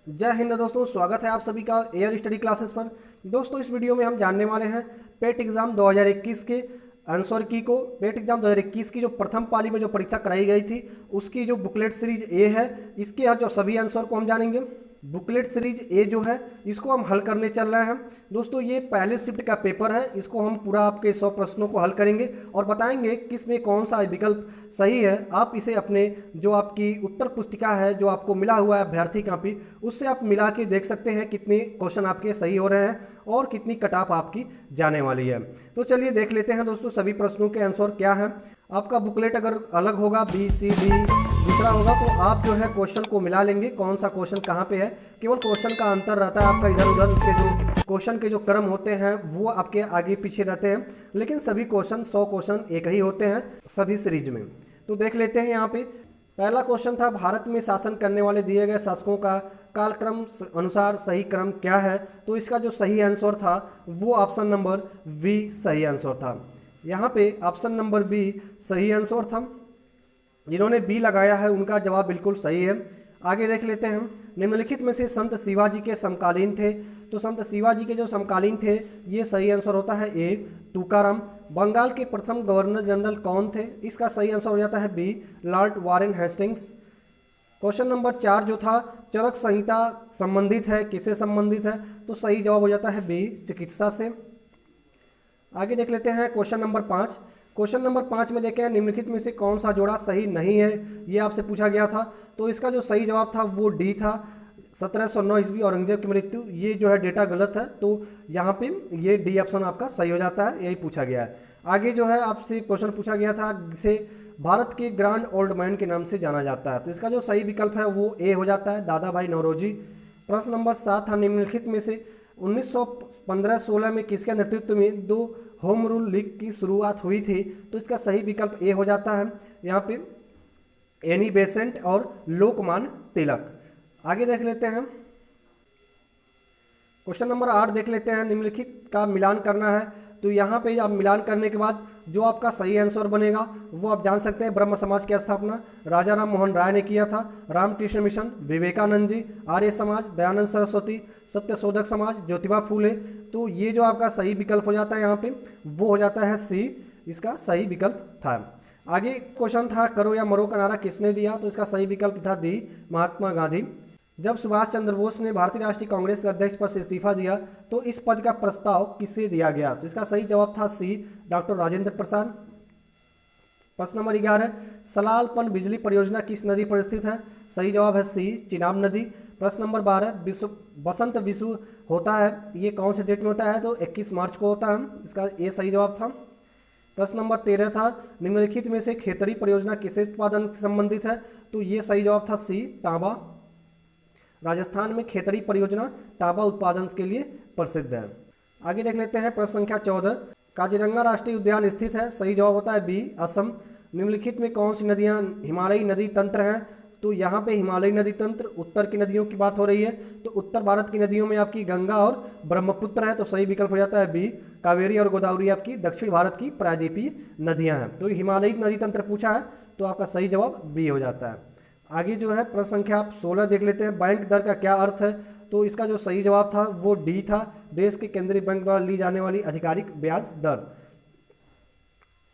जय हिंद दोस्तों, स्वागत है आप सभी का एयर स्टडी क्लासेस पर। दोस्तों, इस वीडियो में हम जानने वाले हैं पेट एग्जाम 2021 के आंसर की को। पेट एग्जाम 2021 की जो प्रथम पाली में जो परीक्षा कराई गई थी उसकी जो बुकलेट सीरीज ए है, इसके जो सभी आंसर को हम जानेंगे। बुकलेट सीरीज ए जो है इसको हम हल करने चल रहे हैं। दोस्तों, ये पहले शिफ्ट का पेपर है, इसको हम पूरा आपके 100 प्रश्नों को हल करेंगे और बताएंगे किस में कौन सा विकल्प सही है। आप इसे अपने जो आपकी उत्तर पुस्तिका है, जो आपको मिला हुआ है अभ्यर्थी कापी, उससे आप मिला के देख सकते हैं कितने क्वेश्चन आपके सही हो रहे हैं और कितनी कट ऑफ आपकी जाने वाली है। तो चलिए देख लेते हैं दोस्तों सभी प्रश्नों के आंसर क्या है। आपका बुकलेट अगर अलग होगा, बी सी डी दूसरा होगा, तो आप जो है क्वेश्चन को मिला लेंगे कौन सा क्वेश्चन कहाँ पे है। केवल क्वेश्चन का अंतर रहता है आपका इधर उधर, उसके जो क्वेश्चन के जो क्रम होते हैं वो आपके आगे पीछे रहते हैं, लेकिन सभी क्वेश्चन 100 क्वेश्चन एक ही होते हैं सभी सीरीज में। तो देख लेते हैं यहाँ पे। पहला क्वेश्चन था, भारत में शासन करने वाले दिए गए शासकों का कालक्रम अनुसार सही क्रम क्या है। तो इसका जो सही आंसर था वो ऑप्शन नंबर बी सही आंसर था। यहाँ पे ऑप्शन नंबर बी सही आंसर था। जिन्होंने बी लगाया है उनका जवाब बिल्कुल सही है। आगे देख लेते हैं। निम्नलिखित में से संत शिवाजी के समकालीन थे। तो संत शिवाजी के जो समकालीन थे ये सही आंसर होता है ए तुकाराम। बंगाल के प्रथम गवर्नर जनरल कौन थे। इसका सही आंसर हो जाता है B Lord Warren Hastings. Question number 4 जो था, चरक संहिता संबंधित है, किससे संबंधित है। तो सही जवाब हो जाता है बी चिकित्सा से। आगे देख लेते हैं क्वेश्चन नंबर 5। क्वेश्चन नंबर 5 में देखें, निम्नलिखित में से कौन सा जोड़ा सही नहीं है, ये आपसे पूछा गया था। तो इसका जो सही जवाब था वो डी था। 1709 ईस्वी औरंगजेब की मृत्यु, ये जो है डेटा गलत है, तो यहाँ पे ये डी ऑप्शन आपका सही हो जाता है, यही पूछा गया है। आगे जो है आपसे क्वेश्चन पूछा गया था, जिसे भारत के ग्रांड ओल्ड मैन के नाम से जाना जाता है। तो इसका जो सही विकल्प है वो ए हो जाता है, दादा भाई नौरोजी। प्रश्न नंबर 7 था, निम्नलिखित में से 1915-16 में किसके नेतृत्व में दो होम रूल लीग की शुरुआत हुई थी। तो इसका सही विकल्प ए हो जाता है, यहाँ पे एनी बेसेंट और लोकमान तिलक। आगे देख लेते हैं। क्वेश्चन नंबर 8 देख लेते हैं। निम्नलिखित का मिलान करना है। तो यहाँ पे आप मिलान करने के बाद जो आपका सही आंसर बनेगा वो आप जान सकते हैं। ब्रह्म समाज की स्थापना राजा राम मोहन राय ने किया था। रामकृष्ण मिशन विवेकानंद जी। आर्य समाज दयानंद सरस्वती। सत्यशोधक समाज ज्योतिबा फूले। तो ये जो आपका सही विकल्प हो जाता है यहाँ पे वो हो जाता है सी, इसका सही विकल्प था। आगे क्वेश्चन था, करो या मरो का नारा किसने दिया। तो इसका सही विकल्प था डी महात्मा गांधी। जब सुभाष चंद्र बोस ने भारतीय राष्ट्रीय कांग्रेस के अध्यक्ष पद से इस्तीफा दिया तो इस पद का प्रस्ताव किससे दिया गया। तो इसका सही जवाब था सी डॉक्टर राजेंद्र प्रसाद। प्रश्न नंबर 11, सलालपन बिजली परियोजना किस नदी पर स्थित है। सही जवाब है सी चिनाब नदी। प्रश्न नंबर 12, विश्व बसंत विश्व होता है, ये कौन से डेट में होता है। तो 21 मार्च को होता है, इसका ये सही जवाब था। प्रश्न नंबर 13 था, निम्नलिखित में से खेतड़ी परियोजना किस उत्पादन से संबंधित है। तो ये सही जवाब था सी तांबा। राजस्थान में खेतड़ी परियोजना तांबा उत्पादन के लिए प्रसिद्ध है। आगे देख लेते हैं प्रश्न संख्या 14, काजीरंगा राष्ट्रीय उद्यान स्थित है। सही जवाब होता है बी असम। निम्नलिखित में कौन सी नदियां हिमालयी नदी तंत्र हैं। तो यहाँ पे हिमालयी नदी तंत्र उत्तर की नदियों की बात हो रही है। तो उत्तर भारत की नदियों में आपकी गंगा और ब्रह्मपुत्र है, तो सही विकल्प हो जाता है बी। कावेरी और गोदावरी आपकी दक्षिण भारत की प्रायद्वीपीय नदियां हैं। तो हिमालयी नदी तंत्र पूछा है, तो आपका सही जवाब बी हो जाता है। आगे जो है प्रश्न संख्या आप 16 देख लेते हैं, बैंक दर का क्या अर्थ है। तो इसका जो सही जवाब था वो डी था, देश के केंद्रीय बैंक द्वारा ली जाने वाली आधिकारिक ब्याज दर।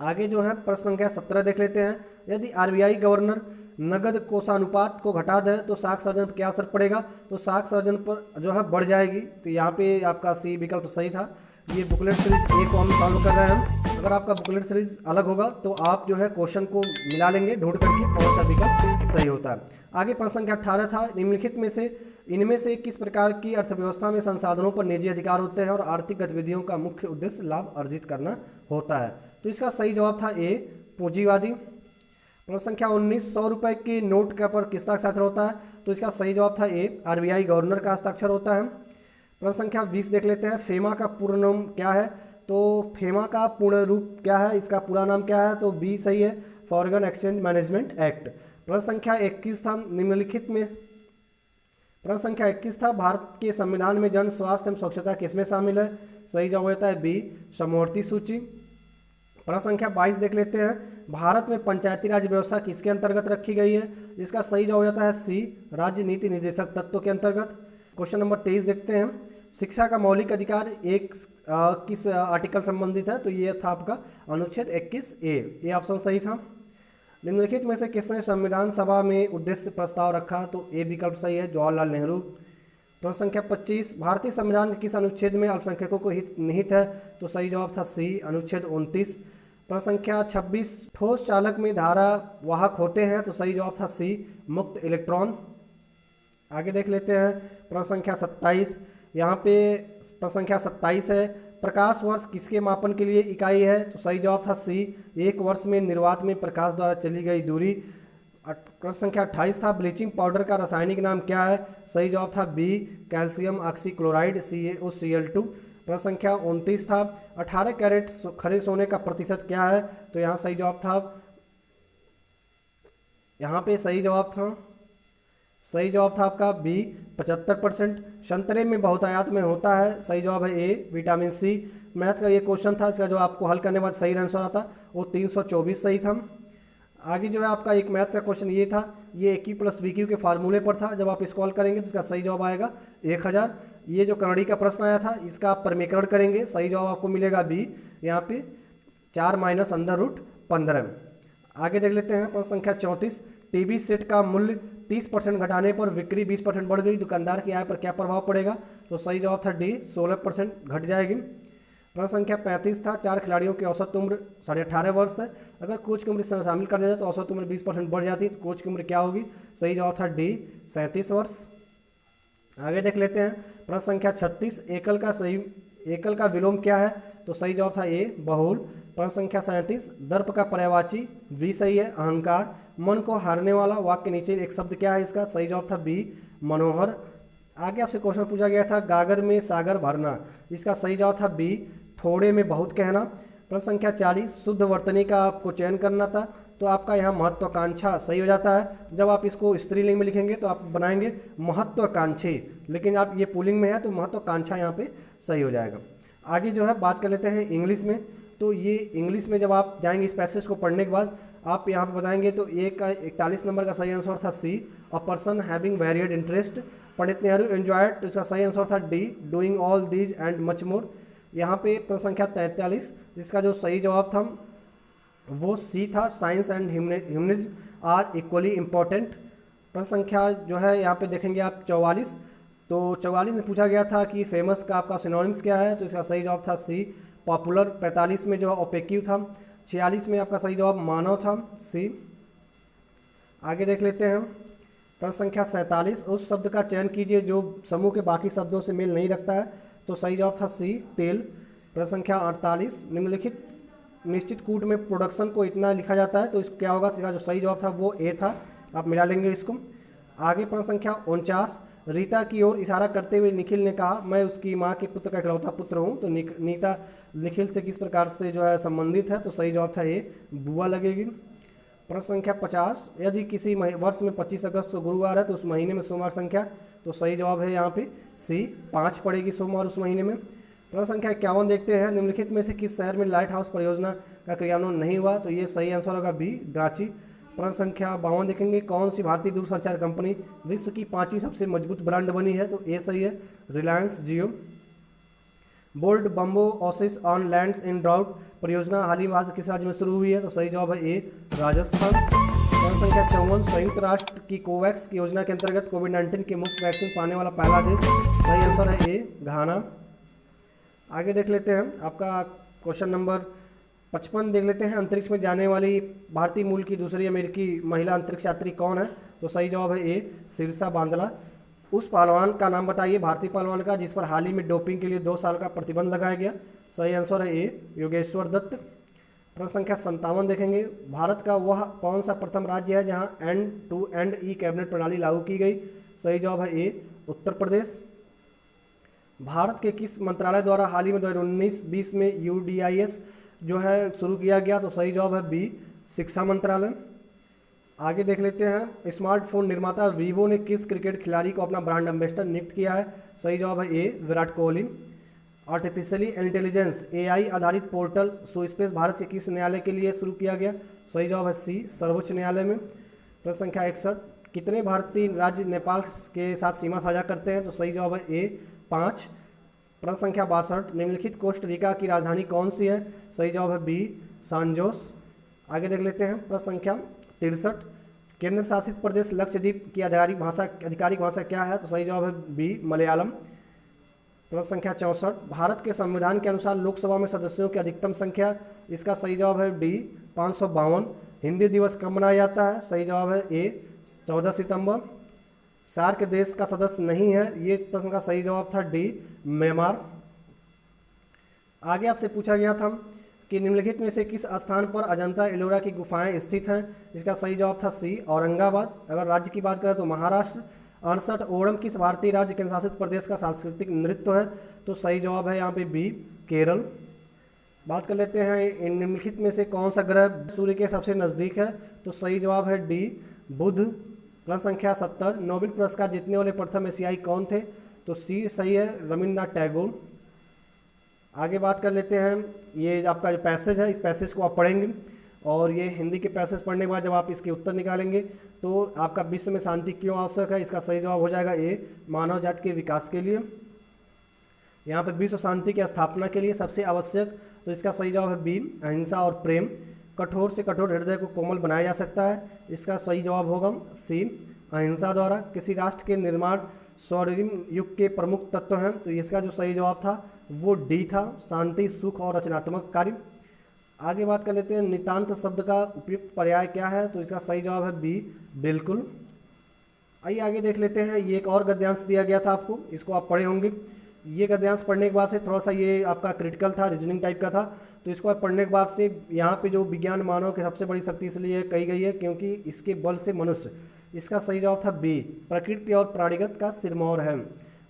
आगे जो है प्रश्न संख्या 17 देख लेते हैं, यदि आरबीआई गवर्नर नगद कोषानुपात को घटा दे तो साख सर्जन पर क्या असर पड़ेगा। तो साख सर्जन पर जो है बढ़ जाएगी। तो यहाँ पे आपका सी विकल्प सही था। ये बुकलेट सीरीज ए को हम सॉल्व कर रहे हैं। अगर आपका बुकलेट सीरीज अलग होगा तो आप जो है क्वेश्चन को मिला लेंगे ढूंढ करके कौन सा विकल्प सही होता है। आगे प्रश्न संख्या 18 था, निम्नलिखित में से इनमें से किस प्रकार की अर्थव्यवस्था में संसाधनों पर निजी अधिकार होते हैं और आर्थिक गतिविधियों का मुख्य उद्देश्य लाभ अर्जित करना होता है। तो इसका सही जवाब था ए पूंजीवादी। प्रश्न संख्या 19, 100 रुपये के नोट का पर किसका हस्ताक्षर होता है। तो इसका सही जवाब था ए आरबीआई गवर्नर का हस्ताक्षर होता है। प्रश्न संख्या 20 देख लेते हैं, फेमा का पूर्ण नाम क्या है। तो फेमा का पूर्ण रूप क्या है, इसका पूरा नाम क्या है। तो बी सही है, फॉरेन एक्सचेंज मैनेजमेंट एक्ट। प्रश्न संख्या 21 था, निम्नलिखित में प्रश्न संख्या 21 था, भारत के संविधान में जन स्वास्थ्य एवं स्वच्छता किसमें शामिल है। सही जवाब होता है बी समवर्ती सूची। प्रश्न संख्या 22 देख लेते हैं। भारत में पंचायती राज व्यवस्था किसके अंतर्गत रखी गई है? इसका सही जवाब हो जाता है सी, राज्य नीति निर्देशक तत्व के अंतर्गत। क्वेश्चन नंबर 23 देखते हैं। शिक्षा का मौलिक अधिकार किस आर्टिकल संबंधित है? तो ये था आपका अनुच्छेद 21A, ये ऑप्शन सही था। निम्नलिखित में से किसने संविधान सभा में उद्देश्य प्रस्ताव रखा? तो ए विकल्प सही है, जवाहरलाल नेहरू। प्रश्न संख्या 25, भारतीय संविधान के किस अनुच्छेद में अल्पसंख्यकों को हित निहित है? तो सही जवाब था सी, अनुच्छेद 29। प्रश्न संख्या 26, ठोस चालक में धारा वाहक होते हैं? तो सही जवाब था सी, मुक्त इलेक्ट्रॉन। आगे देख लेते हैं। प्रश्न संख्या 27, यहाँ पे प्रश्न संख्या 27 है, प्रकाश वर्ष किसके मापन के लिए इकाई है? तो सही जवाब था सी, एक वर्ष में निर्वात में प्रकाश द्वारा चली गई दूरी। प्रश्न संख्या 28 था, ब्लीचिंग पाउडर का रासायनिक नाम क्या है? सही जवाब था बी, कैल्शियम ऑक्सीक्लोराइड CaOCl2। प्रश्न संख्या 29 था, 18 कैरेट खरे सोने का प्रतिशत क्या है? तो यहाँ सही जवाब था, यहाँ पे सही जवाब था आपका बी, 75%। संतरे में बहुतायत में होता है? सही जवाब है ए, विटामिन सी। मैथ का ये क्वेश्चन था, इसका जो आपको हल करने के बाद सही आंसर आता वो 324 सही था। आगे जो है आपका एक मैथ का क्वेश्चन ये था, ये AQ + VQ के फार्मूले पर था। जब आप इसको हल करेंगे तो इसका सही जवाब आएगा 1000। ये जो कन्नड़ी का प्रश्न आया था इसका आप परमीकरण करेंगे, सही जवाब आपको मिलेगा बी, यहाँ पे 4 - √15। आगे देख लेते हैं। प्रश्न संख्या 34, टीवी सेट का मूल्य 30% घटाने पर बिक्री 20% बढ़ गई, दुकानदार की आय पर क्या प्रभाव पड़ेगा? तो सही जवाब था डी, 16% घट जाएगी। प्रश्न संख्या 35 था, 4 खिलाड़ियों की औसत उम्र 18.5 वर्ष है, अगर कोच की उम्र शामिल कर दिया जाए तो औसत उम्र 20% बढ़ जाती है, तो कोच की उम्र क्या होगी? सही जवाब था डी, 37 वर्ष। आगे देख लेते हैं। प्रश्न संख्या 36, एकल का विलोम क्या है? तो सही जवाब था ए, बहुल। प्रश्न संख्या 37, दर्प का पर्यायवाची बी सही है, अहंकार। मन को हारने वाला वाक्य के नीचे एक शब्द क्या है? इसका सही जवाब था बी, मनोहर। आगे आपसे क्वेश्चन पूछा गया था, गागर में सागर भरना, इसका सही जवाब था बी, थोड़े में बहुत कहना। प्रश्न संख्या 40, शुद्ध वर्तनी का आपको चयन करना था, तो आपका यहाँ महत्वाकांक्षा सही हो जाता है। जब आप इसको स्त्रीलिंग में लिखेंगे तो आप बनाएंगे महत्वाकांक्षी, लेकिन आप ये पुल्लिंग में है तो महत्वाकांक्षा यहाँ पे सही हो जाएगा। आगे जो है बात कर लेते हैं इंग्लिश में। तो ये इंग्लिश में जब आप जाएंगे इस पैसेज को पढ़ने के बाद आप यहाँ पे बताएंगे तो 41 नंबर का सही आंसर था C, a person having varied interest. Pandit Nehru enjoyed, तो इसका सही आंसर था D, doing all these and much more. यहाँ पे प्रश्न संख्या 43, इसका जो सही जवाब था वो सी था, science and humanism are equally important. प्रश्न संख्या जो है यहाँ पे देखेंगे आप 44, तो 44 में पूछा गया था कि फेमस का आपका सिनोनिम्स क्या है? तो इसका सही जवाब था सी, पॉपुलर। 45 में जो ओपेक्यू था। 46 में आपका सही जवाब मानव था, सी। आगे देख लेते हैं। प्रश्न संख्या 47, उस शब्द का चयन कीजिए जो समूह के बाकी शब्दों से मेल नहीं रखता है, तो सही जवाब था सी, तेल। प्रश्न संख्या 48, निम्नलिखित निश्चित कूट में प्रोडक्शन को इतना लिखा जाता है, तो इसको क्या होगा? इसका जो सही जवाब था वो ए था, आप मिला लेंगे इसको। आगे प्रश्न संख्या 49, रीता की ओर इशारा करते हुए निखिल ने कहा, मैं उसकी माँ के पुत्र का इकलौता पुत्र हूँ, तो नीता निखिल से किस प्रकार से जो है संबंधित है? तो सही जवाब था ए, बुआ लगेगी। प्रश्न संख्या 50, यदि किसी वर्ष में 25 अगस्त को गुरुवार है तो उस महीने में सोमवार संख्या, तो सही जवाब है यहाँ पे सी, 5 पड़ेगी सोमवार उस महीने में। प्रश्न संख्या 51 देखते हैं, निम्नलिखित में से किस शहर में लाइट हाउस परियोजना का क्रियान्वयन नहीं हुआ? तो ये सही आंसर होगा बी, रांची। प्रश्न संख्या 52 देखेंगे, कौन सी भारतीय दूरसंचार कंपनी विश्व की 5वीं सबसे मजबूत ब्रांड बनी है? तो ए सही है, Reliance Jio. BOLD bamboo oasis on lands in drought परियोजना हाल ही में किस राज्य में शुरू हुई है? तो सही जवाब है ए, राजस्थान। प्रश्न संख्या 54, संयुक्त राष्ट्र की कोवैक्स की योजना के अंतर्गत कोविड-19 के मुफ्त वैक्सीन पाने वाला पहला देश, सही आंसर है ए, घाना। आगे देख लेते हैं आपका क्वेश्चन नंबर 55 देख लेते हैं, अंतरिक्ष में जाने वाली भारतीय मूल की दूसरी अमेरिकी महिला अंतरिक्ष यात्री कौन है? तो सही जवाब है ए, शीर्षा बांदला। उस पहलवान का नाम बताइए, भारतीय पहलवान का, जिस पर हाल ही में डोपिंग के लिए 2 साल का प्रतिबंध लगाया गया। सही आंसर है ए, योगेश्वर दत्त। प्रश्न संख्या 57 देखेंगे, भारत का वह कौन सा प्रथम राज्य है जहां end to end e cabinet प्रणाली लागू की गई? सही जवाब है ए, उत्तर प्रदेश। भारत के किस मंत्रालय द्वारा हाल ही में 2019-20 में UDIS जो है शुरू किया गया? तो सही जवाब है बी, शिक्षा मंत्रालय। आगे देख लेते हैं, स्मार्टफोन निर्माता वीवो ने किस क्रिकेट खिलाड़ी को अपना ब्रांड एम्बेसडर नियुक्त किया है? सही जवाब है A, Virat Kohli. Artificially intelligence AI आधारित पोर्टल सो स्पेस भारत के किस न्यायालय के लिए शुरू किया गया? सही जवाब है सी, सर्वोच्च न्यायालय में। प्रश्न संख्या 61, कितने भारतीय राज्य नेपाल के साथ सीमा साझा करते हैं? तो सही जवाब है ए, 5। प्रश्न संख्या 62, निम्नलिखित कोस्टरिका की राजधानी कौन सी है? सही जवाब है बी, सांजोस। आगे देख लेते हैं प्रश्न संख्या 63, केंद्र शासित प्रदेश लक्षद्वीप की आधिकारिक भाषा क्या है? तो सही जवाब है बी, मलयालम। प्रश्न संख्या 64, भारत के संविधान के अनुसार लोकसभा में सदस्यों की अधिकतम संख्या? इसका सही जवाब है डी, 552। हिंदी दिवस कब मनाया जाता है? सही जवाब है ए, 14 सितंबर। सार्क देश का सदस्य नहीं है, ये प्रश्न का सही जवाब था डी, म्यांमार। आगे आपसे पूछा गया था कि निम्नलिखित में से किस स्थान पर अजंता एलोरा की गुफाएं स्थित हैं? इसका सही जवाब था सी, औरंगाबाद। अगर राज्य की बात करें तो महाराष्ट्र। 68, ओणम किस भारतीय राज्य केंद्र शासित प्रदेश का सांस्कृतिक नृत्य है? तो सही जवाब है यहाँ पे बी, केरल। बात कर लेते हैं निम्नलिखित में से कौन सा ग्रह सूर्य के सबसे नज़दीक है? तो सही जवाब है डी, बुध। प्रश्न संख्या 70, नोबेल पुरस्कार जीतने वाले प्रथम एशियाई कौन थे? तो सी सही है, रविन्द्रनाथ टैगोर। आगे बात कर लेते हैं, ये आपका जो पैसेज है इस पैसेज को आप पढ़ेंगे और ये हिंदी के पैसेज पढ़ने के बाद जब आप इसके उत्तर निकालेंगे तो आपका विश्व में शांति क्यों आवश्यक है? इसका सही जवाब हो जाएगा ए, मानव जाति के विकास के लिए। यहाँ पे विश्व शांति की स्थापना के लिए सबसे आवश्यक, तो इसका सही जवाब है बी, अहिंसा और प्रेम। कठोर से कठोर हृदय को कोमल बनाया जा सकता है, इसका सही जवाब होगा सी, अहिंसा द्वारा। किसी राष्ट्र के निर्माण स्वर्णिम युग के प्रमुख तत्व हैं? तो इसका जो सही जवाब था वो डी था, शांति, सुख और रचनात्मक कार्य। आगे बात कर लेते हैं, नितांत शब्द का उपयुक्त पर्याय क्या है? तो इसका सही जवाब है बी, बिल्कुल। आइए आगे देख लेते हैं, ये एक और गद्यांश दिया गया था आपको, इसको आप पढ़े होंगे। ये गद्यांश पढ़ने के बाद से थोड़ा सा ये आपका क्रिटिकल था, रीजनिंग टाइप का था, तो इसको आप पढ़ने के बाद से यहाँ पे जो विज्ञान मानव की सबसे बड़ी शक्ति इसलिए कही गई है क्योंकि इसके बल से मनुष्य, इसका सही जवाब था बी, प्रकृति और प्राणिगत का सिरमौर है।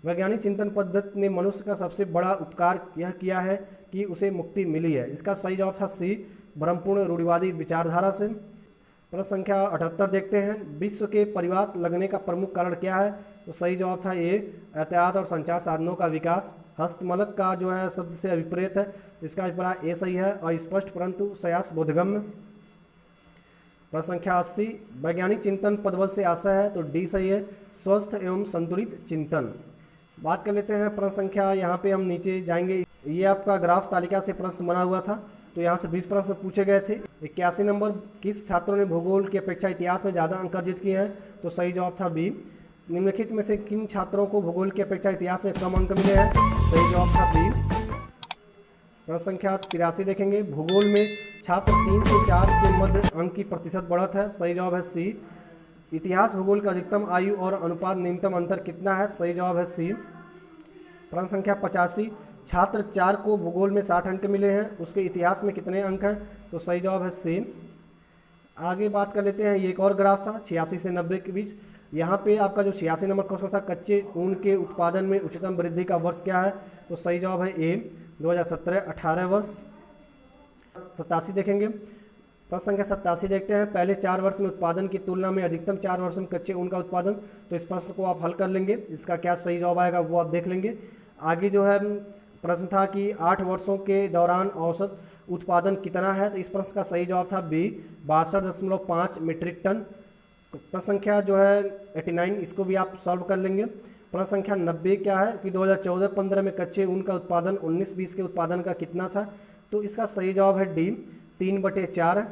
वैज्ञानिक चिंतन पद्धति ने मनुष्य का सबसे बड़ा उपकार यह किया है कि उसे मुक्ति मिली है, इसका सही जवाब था सी, भ्रमपूर्ण रूढ़िवादी विचारधारा से। प्रश्न संख्या 78 देखते हैं, विश्व के परिवार लगने का प्रमुख कारण क्या है? तो सही जवाब था ए, यातायात और संचार साधनों का विकास। हस्तमलक का जो है शब्द से अभिप्रेत है, इसका अभिप्राय ए सही है, अस्पष्ट परंतु सयास बोधगम्य। प्रश्न संख्या 80, वैज्ञानिक चिंतन पदबल से आशय है? तो डी सही है, स्वस्थ एवं संतुलित चिंतन। बात कर लेते हैं प्रश्न संख्या, यहाँ पे हम नीचे जाएंगे, ये आपका ग्राफ तालिका से प्रश्न बना हुआ था, तो यहाँ से 20 प्रश्न पूछे गए थे। 81 नंबर, किस छात्रों ने भूगोल की अपेक्षा इतिहास में ज़्यादा अंक अर्जित किए हैं? तो सही जवाब था बी। निम्नलिखित में से किन छात्रों को भूगोल की अपेक्षा इतिहास में कम अंक मिले हैं? सही जवाब था बी। प्रश्न संख्या 83 देखेंगे, भूगोल में छात्र 3 से 4 के मध्य अंक की प्रतिशत बढ़त है? सही जवाब है सी। इतिहास भूगोल का अधिकतम आयु और अनुपात न्यूनतम अंतर कितना है? सही जवाब है सी। प्रश्न संख्या 85, छात्र 4 को भूगोल में 60 अंक मिले हैं, उसके इतिहास में कितने अंक हैं? तो सही जवाब है सी। आगे बात कर लेते हैं, ये एक और ग्राफ था 86 से 90 के बीच, यहाँ पे आपका जो 86 नंबर क्वेश्चन था, कच्चे ऊन के उत्पादन में उच्चतम वृद्धि का वर्ष क्या है? तो सही जवाब है ए, 2017, 18 वर्ष। 87 देखेंगे, प्रश्न संख्या 87 देखते हैं, पहले 4 वर्ष में उत्पादन की तुलना में अधिकतम 4 वर्ष में कच्चे ऊन का उत्पादन। तो इस प्रश्न को आप हल कर लेंगे, इसका क्या सही जवाब आएगा वो आप देख लेंगे। आगे जो है प्रश्न था कि 8 वर्षों के दौरान औसत उत्पादन कितना है? तो इस प्रश्न का सही जवाब था बी, 62.5 मीट्रिक टन। प्रश्न संख्या जो है 89, इसको भी आप सॉल्व कर लेंगे। प्रश्न संख्या 90 क्या है कि 2014-15 में कच्चे ऊन का उत्पादन 19-20 के उत्पादन का कितना था? तो इसका सही जवाब है डी, 3/4।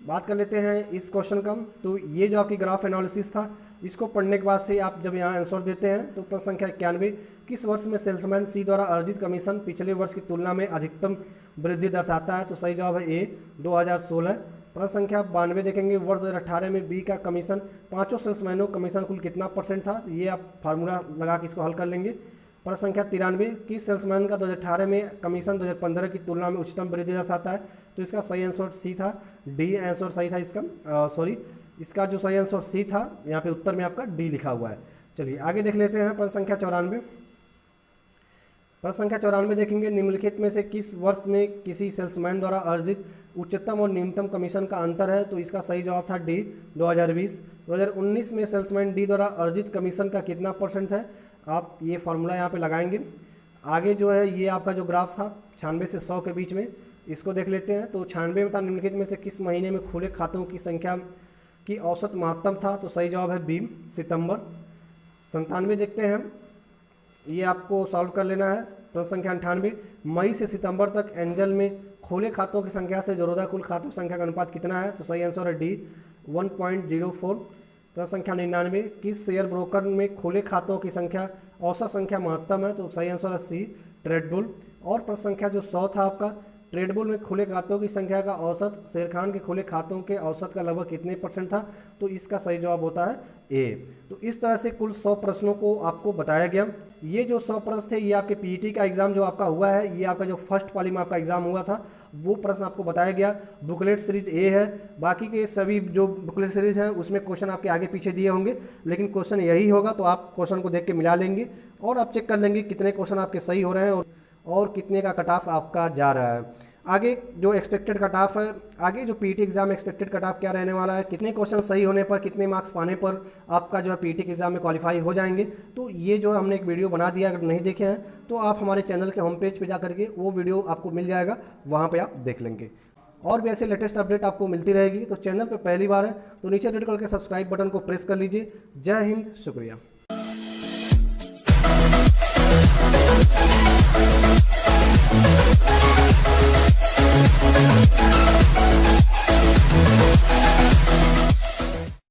बात कर लेते हैं इस क्वेश्चन का, तो ये जो आपकी ग्राफ एनालिसिस था, इसको पढ़ने के बाद से आप जब यहाँ आंसर देते हैं तो प्रश्न संख्या 91, किस वर्ष में सेल्समैन सी द्वारा अर्जित कमीशन पिछले वर्ष की तुलना में अधिकतम वृद्धि दर्शाता है? तो सही जवाब है ए, 2016। प्रश्न संख्या 92 देखेंगे, वर्ष 2018 में बी का कमीशन 5 सेल्समैनों कमीशन कुल कितना % था? तो ये आप फार्मूला लगा के इसको हल कर लेंगे। प्रश्न संख्या 93, किस सेल्समैन का 2018 में कमीशन 2015 की तुलना में उच्चतम वृद्धि दर्शाता है? तो इसका सही आंसर सी था, डी आंसर सही था इसका, इसका जो सही आंसर सी था, यहाँ पे उत्तर में आपका डी लिखा हुआ है। चलिए आगे देख लेते हैं प्रश्न संख्या 94। प्रश्न संख्या 94 देखेंगे, निम्नलिखित में से किस वर्ष में किसी सेल्समैन द्वारा अर्जित उच्चतम और न्यूनतम कमीशन का अंतर है? तो इसका सही जवाब था डी, 2020। 2019 में सेल्समैन डी द्वारा अर्जित कमीशन का कितना % है? आप ये फार्मूला यहाँ पे लगाएंगे। आगे जो है ये आपका जो ग्राफ था 96 से 100 के बीच में, इसको देख लेते हैं। तो 96 में था निम्नलिखित में से किस महीने में खुले खातों की संख्या की औसत महत्तम था, तो सही जवाब है बी सितंबर। 97 देखते हैं, ये आपको सॉल्व कर लेना है। प्रश्न संख्या 98, मई से सितंबर तक एंजल में खुले खातों की संख्या से जोड़ीदार कुल खातों की संख्या का अनुपात कितना है, तो सही आंसर है डी 1.04। प्रश्न संख्या 99, किस शेयर ब्रोकर में खुले खातों की संख्या औसत संख्या महत्तम है, तो सही आंसर है सी ट्रेडबुल। और प्रश्न संख्या जो 100 था आपका, ट्रेडबुल में खुले खातों की संख्या का औसत शेर खान के खुले खातों के औसत का लगभग कितने % था, तो इसका सही जवाब होता है ए। तो इस तरह से कुल 100 प्रश्नों को आपको बताया गया। ये जो 100 प्रश्न थे ये आपके पीईटी का एग्जाम जो आपका हुआ है, ये आपका जो फर्स्ट पाली में आपका एग्जाम हुआ था वो प्रश्न आपको बताया गया। बुकलेट सीरीज ए है, बाकी के सभी जो बुकलेट सीरीज है उसमें क्वेश्चन आपके आगे पीछे दिए होंगे, लेकिन क्वेश्चन यही होगा। तो आप क्वेश्चन को देख के मिला लेंगे और आप चेक कर लेंगे कितने क्वेश्चन आपके सही हो रहे हैं और कितने का कट ऑफ आपका जा रहा है। आगे जो एक्सपेक्टेड कट ऑफ है, आगे जो PT exam expected cut off क्या रहने वाला है, कितने क्वेश्चन सही होने पर कितने मार्क्स पाने पर आपका जो है पीटी के एग्जाम में क्वालिफाई हो जाएंगे, तो ये जो हमने एक वीडियो बना दिया। अगर नहीं देखे हैं तो आप हमारे चैनल के होम पेज पर जा करके वो वीडियो आपको मिल जाएगा, वहाँ पर आप देख लेंगे। और भी ऐसे लेटेस्ट अपडेट आपको मिलती रहेगी। तो चैनल पर पहली बार है तो नीचे रेड कलर के सब्सक्राइब बटन को प्रेस कर लीजिए। जय हिंद, शुक्रिया।